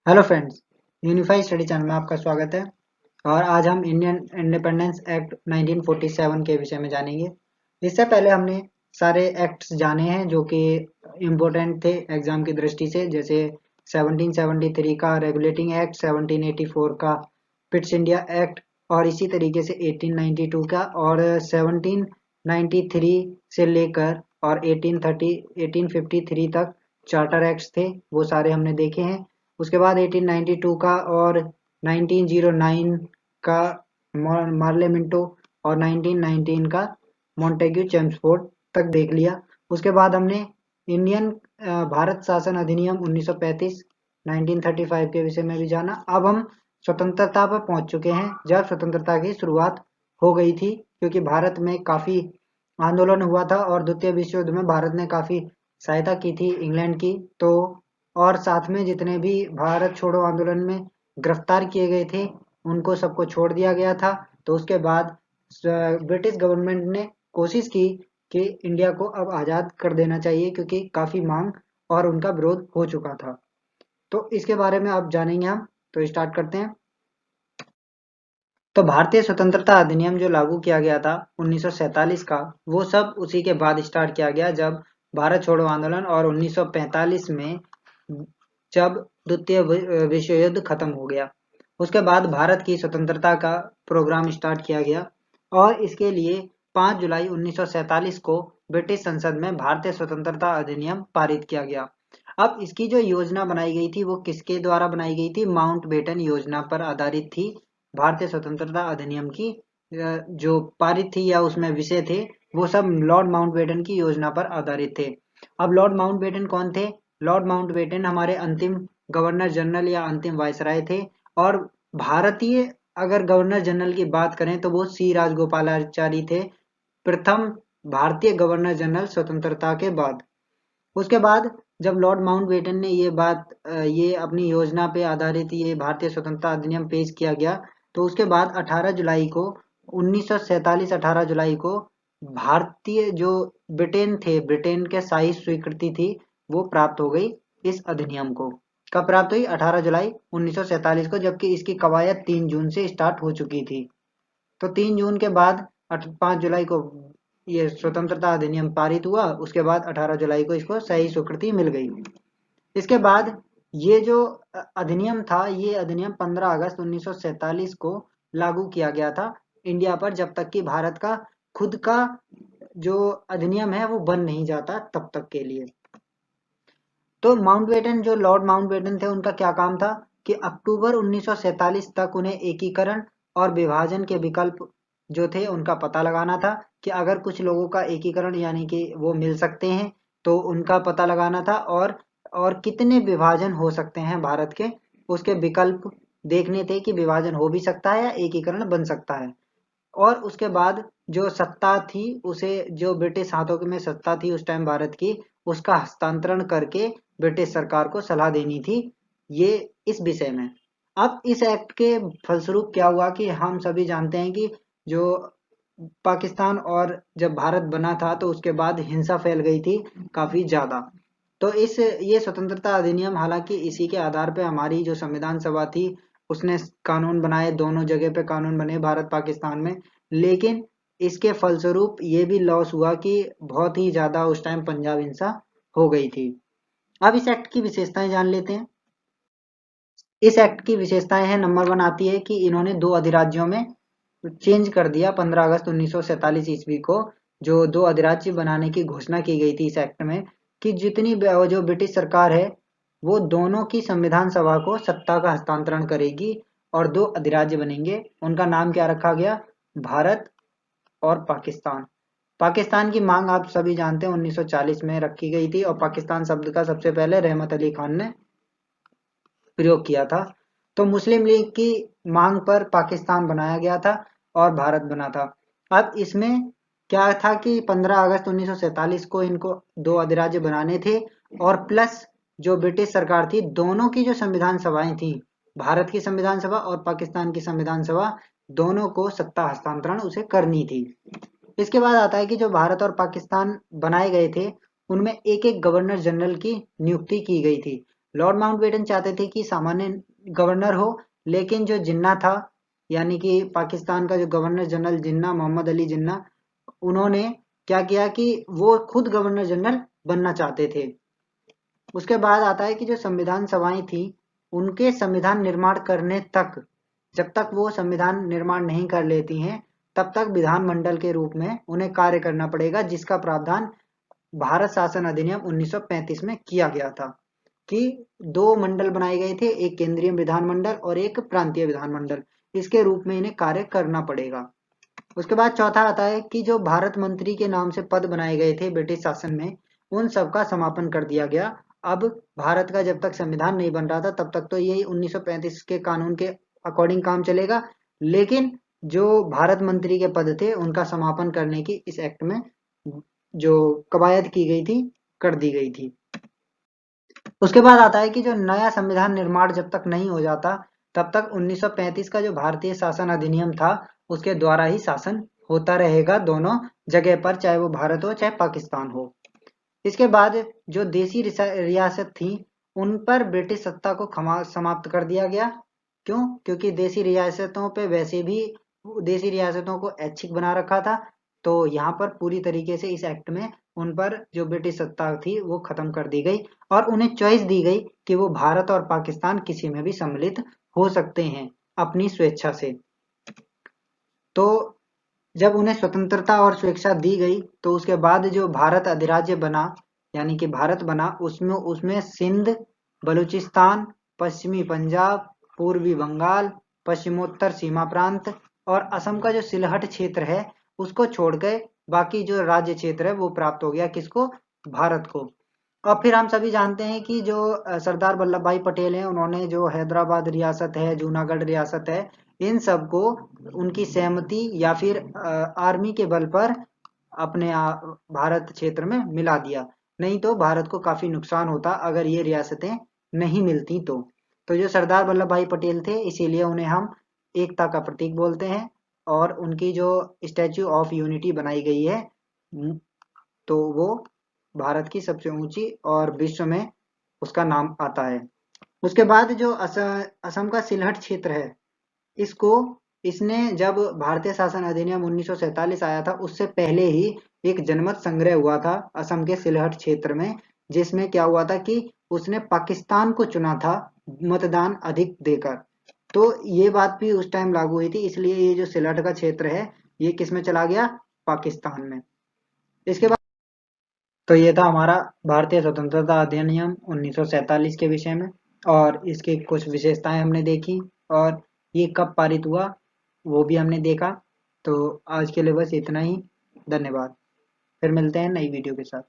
Hello friends, unified study channel में आपका स्वागत है। और आज हम इंडियन इंडिपेंडेंस एक्ट 1947 के विषय में जानेंगे। इससे पहले हमने सारे एक्ट्स जाने हैं जो कि इम्पोर्टेंट थे एग्जाम की दृष्टि से, जैसे 1773 का रेगुलेटिंग एक्ट, 1784 का पिट्स इंडिया एक्ट और इसी तरीके से 1892 का और 1793 से लेकर और 1853 तक चार्टर एक्ट्स थे, वो सारे हमने देखे हैं। उसके बाद 1892 का और 1909 का मार्लेमेंटो और 1919 का मॉन्टेग्यू चेम्सफोर्ड तक देख लिया। उसके बाद हमने इंडियन भारत शासन अधिनियम 1935 1935 के विषय में भी जाना। अब हम स्वतंत्रता पर पहुंच चुके हैं, जब स्वतंत्रता की शुरुआत हो गई थी, क्योंकि भारत में काफी आंदोलन हुआ था और द्वितीय विश्व युद्ध में भारत ने काफी सहायता की थी इंग्लैंड की। तो और साथ में जितने भी भारत छोड़ो आंदोलन में गिरफ्तार किए गए थे उनको सबको छोड़ दिया गया था। तो उसके बाद ब्रिटिश गवर्नमेंट ने कोशिश की कि इंडिया को अब आज़ाद कर देना चाहिए, क्योंकि काफ़ी मांग और उनका विरोध हो चुका था। तो इसके बारे में अब जानेंगे हम। तो स्टार्ट करते हैं। तो भारतीय स्वतंत्रता अधिनियम जो लागू किया गया था 1947 का, वो सब उसी के बाद स्टार्ट किया गया, जब भारत छोड़ो आंदोलन और 1945 में जब द्वितीय विश्व युद्ध खत्म हो गया। उसके बाद भारत की स्वतंत्रता का प्रोग्राम स्टार्ट किया गया और इसके लिए 5 जुलाई 1947 को ब्रिटिश संसद में भारतीय स्वतंत्रता अधिनियम पारित किया गया। अब इसकी जो योजना बनाई गई थी वो किसके द्वारा बनाई गई थी? माउंटबेटन योजना पर आधारित थी। भारतीय स्वतंत्रता अधिनियम की जो पारित थी या उसमें विषय थे वो सब लॉर्ड माउंटबेटन की योजना पर आधारित थे। अब लॉर्ड माउंटबेटन कौन थे? लॉर्ड माउंटबेटन हमारे अंतिम गवर्नर जनरल या अंतिम वायसराय थे। और भारतीय अगर गवर्नर जनरल की बात करें तो वो सी राजगोपालाचारी थे, प्रथम भारतीय गवर्नर जनरल स्वतंत्रता के बाद। उसके बाद जब लॉर्ड माउंटबेटन ने ये अपनी योजना पे आधारित ये भारतीय स्वतंत्रता अधिनियम पेश किया गया, तो उसके बाद 18 जुलाई को 1947 18 जुलाई को भारतीय जो ब्रिटेन थे, ब्रिटेन के शाही स्वीकृति थी, वो प्राप्त हो गई इस अधिनियम को। कब प्राप्त हुई? 18 जुलाई 1947 को, जबकि इसकी कवायद 3 जून से स्टार्ट हो चुकी थी। तो 3 जून के बाद 5 जुलाई को ये स्वतंत्रता अधिनियम पारित हुआ। उसके बाद 18 जुलाई को इसको सही स्वीकृति मिल गई। इसके बाद ये जो अधिनियम था, ये अधिनियम 15 अगस्त 1947 को लागू किया गया था इंडिया पर, जब तक कि भारत का खुद का जो अधिनियम है वो बन नहीं जाता तब तक के लिए। तो माउंटबेटन, जो लॉर्ड माउंटबेटन थे, उनका क्या काम था कि अक्टूबर 1947 तक उन्हें एकीकरण और विभाजन के विकल्प जो थे उनका पता लगाना था, कि अगर कुछ लोगों का एकीकरण यानी कि वो मिल सकते हैं तो उनका पता लगाना था, और कितने विभाजन हो सकते हैं भारत के, उसके विकल्प देखने थे कि विभाजन हो भी सकता है या एकीकरण बन सकता है। और उसके बाद जो सत्ता थी उसे, जो ब्रिटिश हाथों में सत्ता थी उस टाइम भारत की, उसका हस्तांतरण करके ब्रिटिश सरकार को सलाह देनी थी ये इस विषय में। अब इस एक्ट के फलस्वरूप क्या हुआ कि हम सभी जानते हैं कि जो पाकिस्तान और जब भारत बना था तो उसके बाद हिंसा फैल गई थी काफी ज्यादा। तो इस ये स्वतंत्रता अधिनियम, हालांकि इसी के आधार पे हमारी जो संविधान सभा थी उसने कानून बनाए, दोनों जगह पे कानून बने भारत पाकिस्तान में, लेकिन इसके फलस्वरूप ये भी लॉस हुआ कि बहुत ही ज्यादा उस टाइम पंजाब हिंसा हो गई थी। अब इस एक्ट की विशेषताएं जान लेते हैं। इस एक्ट की विशेषताएं हैं, नंबर 1 आती है कि इन्होंने 2 अधिराज्यों में चेंज कर दिया। 15 अगस्त 1947 ईस्वी को जो 2 अधिराज्य बनाने की घोषणा की गई थी इस एक्ट में, कि जितनी जो ब्रिटिश सरकार है वो दोनों की संविधान सभा को सत्ता का हस्तांतरण करेगी और 2 अधिराज्य बनेंगे। उनका नाम क्या रखा गया? भारत और पाकिस्तान। पाकिस्तान की मांग आप सभी जानते हैं 1940 में रखी गई थी, और पाकिस्तान शब्द का सबसे पहले रहमत अली खान ने प्रयोग किया था। तो मुस्लिम लीग की मांग पर पाकिस्तान बनाया गया था और भारत बना था। अब इसमें क्या था कि 15 अगस्त 1947 को इनको 2 अधिराज्य बनाने थे, और प्लस जो ब्रिटिश सरकार थी, दोनों की जो संविधान सभाएं थी, भारत की संविधान सभा और पाकिस्तान की संविधान सभा, दोनों को सत्ता हस्तांतरण उसे करनी थी। इसके बाद आता है कि जो भारत और पाकिस्तान बनाए गए थे उनमें एक एक गवर्नर जनरल की नियुक्ति की गई थी। लॉर्ड माउंटबेटन चाहते थे कि सामान्य गवर्नर हो, लेकिन जो जिन्ना था, यानी कि पाकिस्तान का जो गवर्नर जनरल जिन्ना, मोहम्मद अली जिन्ना, उन्होंने क्या किया कि वो खुद गवर्नर जनरल बनना चाहते थे। उसके बाद आता है कि जो संविधान सभाएं थी, उनके संविधान निर्माण करने तक, जब तक वो संविधान निर्माण नहीं कर लेती हैं, तब तक विधानमंडल के रूप में उन्हें कार्य करना पड़ेगा, जिसका प्रावधान भारत शासन अधिनियम 1935 में किया गया था कि दो मंडल बनाए गए थे, एक केंद्रीय विधानमंडल और एक प्रांतीय विधानमंडल। इसके रूप में इन्हें कार्य करना पड़ेगा। उसके बाद चौथा आता है कि जो भारत मंत्री के नाम से पद बनाए गए थे ब्रिटिश शासन में, उन सब का समापन कर दिया गया। अब भारत का जब तक संविधान नहीं बन रहा था, तब तक तो यही 1935 के कानून के अकॉर्डिंग काम चलेगा, लेकिन जो भारत मंत्री के पद थे उनका समापन करने की इस एक्ट में जो कवायद की गई थी, कर दी गई थी। उसके बाद आता है कि जो नया संविधान निर्माण जब तक नहीं हो जाता, तब तक 1935 का जो भारतीय शासन अधिनियम था, उसके द्वारा ही शासन होता रहेगा दोनों जगह पर, चाहे वो भारत हो चाहे पाकिस्तान हो। इसके बाद जो देसी रियासत थी, उन पर ब्रिटिश सत्ता को समाप्त कर दिया गया। क्यों? क्योंकि देसी रियासतों पे वैसे भी देसी रियासतों को ऐच्छिक बना रखा था, तो यहाँ पर पूरी तरीके से इस एक्ट में उन पर जो ब्रिटिश सत्ता थी वो खत्म कर दी गई, और उन्हें चॉइस दी गई कि वो भारत और पाकिस्तान किसी में भी सम्मिलित हो सकते हैं अपनी स्वेच्छा से। तो जब उन्हें स्वतंत्रता और स्वेच्छा दी गई, तो उसके बाद जो भारत अधिराज्य बना, यानी कि भारत बना, उसमें उसमें सिंध, बलूचिस्तान, पश्चिमी पंजाब, पूर्वी बंगाल, पश्चिमोत्तर सीमा प्रांत और असम का जो सिलहट क्षेत्र है, उसको छोड़ के बाकी जो राज्य क्षेत्र है वो प्राप्त हो गया किसको? भारत को। और फिर हम सभी जानते हैं कि जो सरदार वल्लभ भाई पटेल हैं, उन्होंने जो हैदराबाद रियासत है, जूनागढ़ रियासत है, इन सबको उनकी सहमति या फिर आर्मी के बल पर अपने भारत क्षेत्र में मिला दिया। नहीं तो भारत को काफी नुकसान होता अगर ये रियासतें नहीं मिलती तो जो सरदार वल्लभ भाई पटेल थे, इसीलिए उन्हें हम एकता का प्रतीक बोलते हैं, और उनकी जो स्टैच्यू ऑफ यूनिटी बनाई गई है, तो वो भारत की सबसे ऊंची और विश्व में उसका नाम आता है। उसके बाद जो असम का सिलहट क्षेत्र है, इसको इसने जब भारतीय शासन अधिनियम 1947 आया था, उससे पहले ही एक जनमत संग्रह हुआ था असम के सिलहट क्षेत्र में, जिसमें क्या हुआ था कि उसने पाकिस्तान को चुना था मतदान अधिक देकर। तो ये बात भी उस टाइम लागू हुई थी, इसलिए ये जो सिलहट का क्षेत्र है, ये किस में चला गया? पाकिस्तान में। इसके बाद तो ये था हमारा भारतीय स्वतंत्रता अधिनियम 1947 के विषय में, और इसकी कुछ विशेषताएं हमने देखी, और ये कब पारित हुआ वो भी हमने देखा। तो आज के लिए बस इतना ही। धन्यवाद। फिर मिलते हैं नई वीडियो के साथ।